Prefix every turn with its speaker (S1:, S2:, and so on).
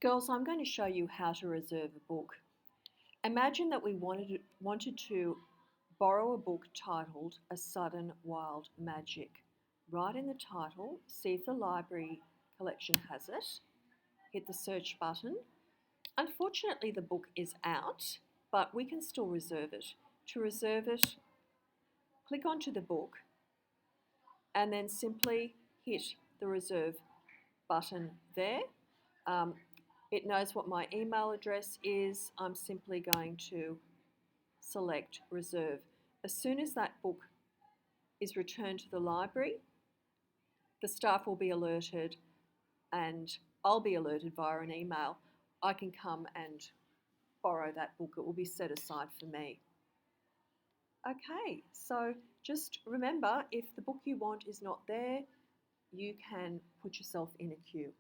S1: Girls, I'm going to show you how to reserve a book. Imagine that we wanted to borrow a book titled A Sudden Wild Magic. Write in the title, see if the library collection has it, hit the search button. Unfortunately, the book is out, but we can still reserve it. To reserve it, click onto the book and then simply hit the reserve button there. Um, it knows what my email address is. I'm simply going to select reserve. As soon as that book is returned to the library, the staff will be alerted and I'll be alerted via an email. I can come and borrow that book. It will be set aside for me. Okay, so just remember, if the book you want is not there, you can put yourself in a queue.